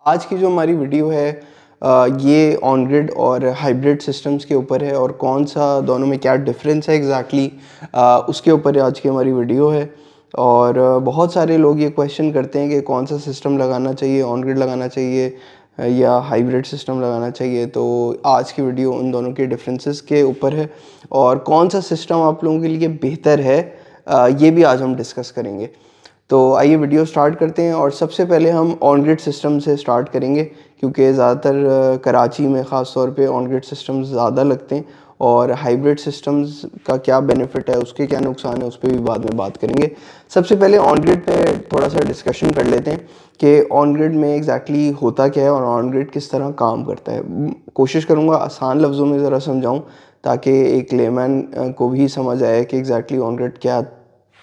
आज की जो हमारी वीडियो है ये ऑन ग्रिड और हाइब्रिड सिस्टम्स के ऊपर है और कौन सा दोनों में क्या डिफरेंस है एग्जैक्टली उसके ऊपर आज की हमारी वीडियो है। और बहुत सारे लोग ये क्वेश्चन करते हैं कि कौन सा सिस्टम लगाना चाहिए, ऑन ग्रिड लगाना चाहिए या हाइब्रिड सिस्टम लगाना चाहिए। तो आज की वीडियो उन दोनों के डिफरेंसेस के ऊपर है और कौन सा सिस्टम आप लोगों के लिए बेहतर है ये भी आज हम डिस्कस करेंगे। तो आइए वीडियो स्टार्ट करते हैं और सबसे पहले हम ऑन ग्रिड सिस्टम से स्टार्ट करेंगे क्योंकि ज़्यादातर कराची में ख़ास तौर पे ऑन ग्रिड सिस्टम्स ज़्यादा लगते हैं और हाइब्रिड सिस्टम्स का क्या बेनिफिट है, उसके क्या नुकसान है, उस पर भी बाद में बात करेंगे। सबसे पहले ऑन ग्रिड पे थोड़ा सा डिस्कशन कर लेते हैं कि ऑन ग्रिड में एग्जैक्टली होता क्या है और ऑन ग्रिड किस तरह काम करता है। कोशिश करूँगा आसान लफ्ज़ों में ज़रा समझाऊँ ताकि एक लेमैन को भी समझ आए कि एग्जैक्टली ऑन ग्रिड क्या,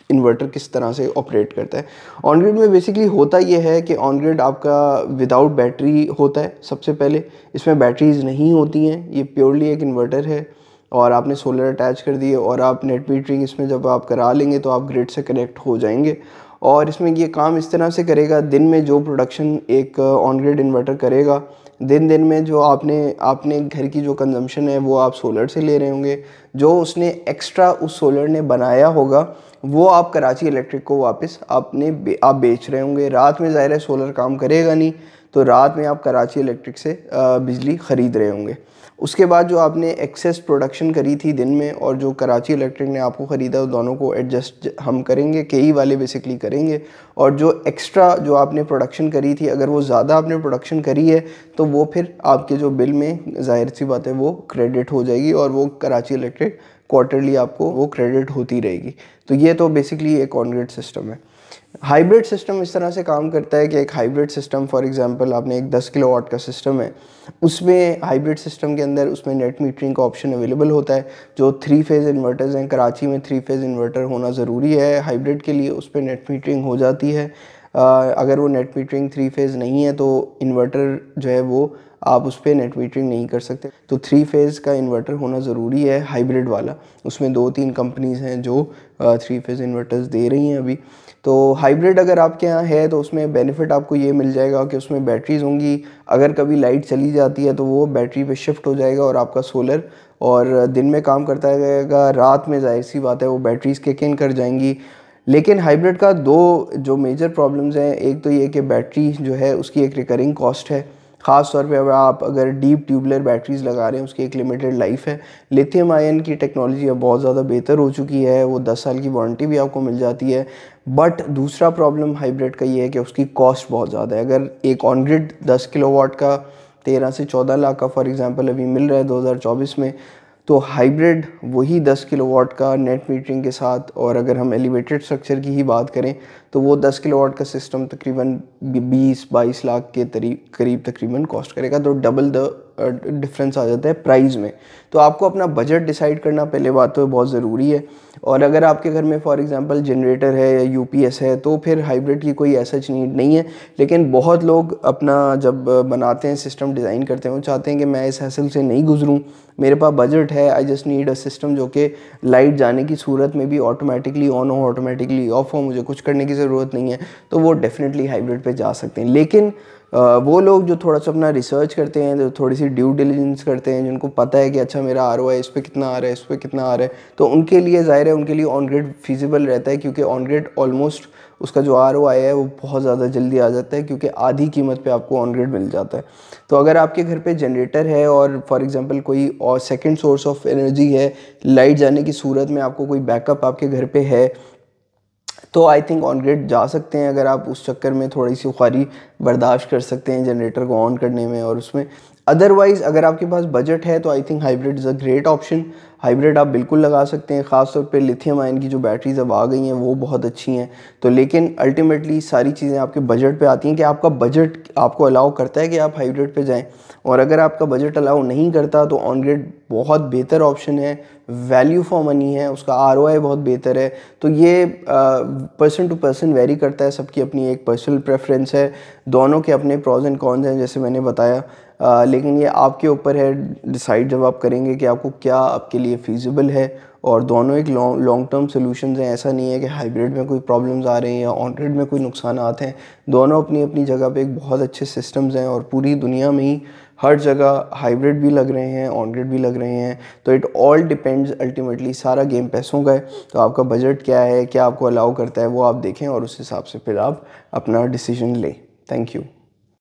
इन्वर्टर किस तरह से ऑपरेट करता है। ऑन ग्रिड में बेसिकली होता ये है कि ऑन ग्रिड आपका विदाउट बैटरी होता है। सबसे पहले इसमें बैटरीज नहीं होती हैं, ये प्योरली एक इन्वर्टर है और आपने सोलर अटैच कर दिए और आप नेट मीटरिंग इसमें जब आप करा लेंगे तो आप ग्रिड से कनेक्ट हो जाएंगे। और इसमें ये काम इस तरह से करेगा, दिन में जो प्रोडक्शन एक ऑन ग्रिड इन्वर्टर करेगा, दिन में जो आपने घर की जो कंजम्पशन है वो आप सोलर से ले रहे होंगे, जो उसने एक्स्ट्रा उस सोलर ने बनाया होगा वो आप कराची इलेक्ट्रिक को वापस आप बेच रहे होंगे। रात में ज़ाहिर है सोलर काम करेगा नहीं, तो रात में आप कराची इलेक्ट्रिक से बिजली ख़रीद रहे होंगे। उसके बाद जो आपने एक्सेस प्रोडक्शन करी थी दिन में और जो कराची इलेक्ट्रिक ने आपको ख़रीदा, दोनों को एडजस्ट हम करेंगे, केई वाले बेसिकली करेंगे। और जो एक्स्ट्रा जो आपने प्रोडक्शन करी थी, अगर वो ज़्यादा आपने प्रोडक्शन करी है तो वो फिर आपके जो बिल में ज़ाहिर सी बात है वो क्रेडिट हो जाएगी और वो कराची इलेक्ट्रिक क्वार्टरली आपको वो क्रेडिट होती रहेगी। तो ये तो बेसिकली एक ऑन ग्रिड सिस्टम है। हाइब्रिड सिस्टम इस तरह से काम करता है कि एक हाइब्रिड सिस्टम, फॉर एग्जांपल आपने एक 10 किलोवाट का सिस्टम है, उसमें हाइब्रिड सिस्टम के अंदर उसमें नेट मीटरिंग का ऑप्शन अवेलेबल होता है। जो 3 फेज़ इन्वर्टर्स हैं, कराची में 3 फेज़ इन्वर्टर होना ज़रूरी है हाइब्रिड के लिए, उस पर नेट मीटरिंग हो जाती है। अगर वो नेट मीटरिंग 3 फेज़ नहीं है तो इन्वर्टर जो है वो आप उस पर नेट मीटरिंग नहीं कर सकते। तो 3 फेज़ का इन्वर्टर होना ज़रूरी है हाइब्रिड वाला। उसमें 2-3 कंपनीज़ हैं जो 3 फेज़ इन्वर्टर्स दे रही हैं अभी। तो हाइब्रिड अगर आपके यहाँ है तो उसमें बेनिफिट आपको ये मिल जाएगा कि उसमें बैटरीज होंगी। अगर कभी लाइट चली जाती है तो वो बैटरी पे शिफ्ट हो जाएगा और आपका सोलर और दिन में काम करता रहेगा, रात में जाहिर सी बात है वो बैटरीज किक इन कर जाएंगी। लेकिन हाइब्रिड का दो जो मेजर प्रॉब्लम्स हैं, एक तो ये कि बैटरी जो है उसकी एक रिकरिंग कॉस्ट है। ख़ास तौर पे आप अगर डीप ट्यूबुलर बैटरीज लगा रहे हैं उसकी एक लिमिटेड लाइफ है। लिथियम आयन की टेक्नोलॉजी अब बहुत ज़्यादा बेहतर हो चुकी है, वो 10 साल की वारंटी भी आपको मिल जाती है। बट दूसरा प्रॉब्लम हाइब्रिड का ये है कि उसकी कॉस्ट बहुत ज़्यादा है। अगर एक ऑन ग्रिड 10 किलोवाट का 13 से 14 लाख का फॉर एग्जांपल अभी मिल रहा है 2024 में, तो हाइब्रिड वही 10 किलोवाट का नेट मीटरिंग के साथ, और अगर हम एलिवेटेड स्ट्रक्चर की ही बात करें तो वो 10 किलोवाट का सिस्टम तकरीबन 20-22 लाख के करीब तकरीबन कॉस्ट करेगा। तो डबल द डिफरेंस आ जाता है प्राइस में। तो आपको अपना बजट डिसाइड करना पहले बात तो बहुत ज़रूरी है। और अगर आपके घर में फॉर एग्जांपल जनरेटर है या यूपीएस है तो फिर हाइब्रिड की कोई ऐसा नीड नहीं है। लेकिन बहुत लोग अपना जब बनाते हैं, सिस्टम डिज़ाइन करते हैं, वो चाहते हैं कि मैं इस हैसल से नहीं गुजरूँ, मेरे पास बजट है, I just need a system जो कि लाइट जाने की सूरत में भी ऑटोमेटिकली ऑन हो, ऑटोमेटिकली ऑफ हो, मुझे कुछ करने की ज़रूरत नहीं है, तो वो डेफिनेटली हाइब्रिड पे जा सकते हैं। लेकिन वो लोग जो थोड़ा सा अपना रिसर्च करते हैं, जो थोड़ी सी ड्यू डिलिजेंस करते हैं, जिनको पता है कि अच्छा मेरा आरओआई इस पर कितना आ रहा है, इस पर कितना आ रहा है, तो उनके लिए ज़ाहिर है उनके लिए ऑन ग्रिड फीजिबल रहता है, क्योंकि ऑन ग्रिड ऑलमोस्ट उसका जो आरओआई है वो बहुत ज़्यादा जल्दी आ जाता है क्योंकि आधी कीमत पे आपको ऑन ग्रिड मिल जाता है। तो अगर आपके घर पे जनरेटर है और फॉर एग्जांपल कोई और सेकंड सोर्स ऑफ एनर्जी है, लाइट जाने की सूरत में आपको कोई बैकअप आपके घर पे है, तो आई थिंक ऑन ग्रिड जा सकते हैं अगर आप उस चक्कर में थोड़ी सी ख्वारी बर्दाश्त कर सकते हैं जनरेटर को ऑन करने में और उसमें। अदरवाइज़ अगर आपके पास बजट है तो I think hybrid is a great option. Hybrid आप बिल्कुल लगा सकते हैं, ख़ासतौर पे लिथियम आयन की जो बैटरीज अब आ गई हैं वो बहुत अच्छी हैं। तो लेकिन अल्टीमेटली सारी चीज़ें आपके बजट पे आती हैं कि आपका बजट आपको अलाउ करता है कि आप हाइब्रिड पे जाएं, और अगर आपका बजट अलाउ नहीं करता तो ऑन ग्रिड बहुत बेहतर ऑप्शन है, वैल्यू फॉर मनी है, उसका आरओआई बहुत बेहतर है। तो ये पर्सन टू पर्सन वेरी करता है, सबकी अपनी एक पर्सनल प्रेफरेंस है, दोनों के अपने प्रॉज एंड कॉन्स हैं जैसे मैंने बताया। लेकिन ये आपके ऊपर है डिसाइड जब आप करेंगे कि आपको क्या आपके लिए फ़ीज़िबल है और दोनों एक लॉन्ग टर्म सोल्यूशंस हैं। ऐसा नहीं है कि हाइब्रिड में कोई प्रॉब्लम्स आ रहे हैं या ऑन ग्रिड में कोई नुकसानात हैं। दोनों अपनी अपनी जगह पे एक बहुत अच्छे सिस्टम्स हैं और पूरी दुनिया में ही हर जगह हाइब्रिड भी लग रहे हैं, ऑन ग्रिड भी लग रहे हैं। तो इट ऑल डिपेंड्स, अल्टीमेटली सारा गेम पैसों का है। तो आपका बजट क्या है, क्या आपको अलाउ करता है, वो आप देखें और उस हिसाब से फिर आप अपना डिसीजन लें। Thank you.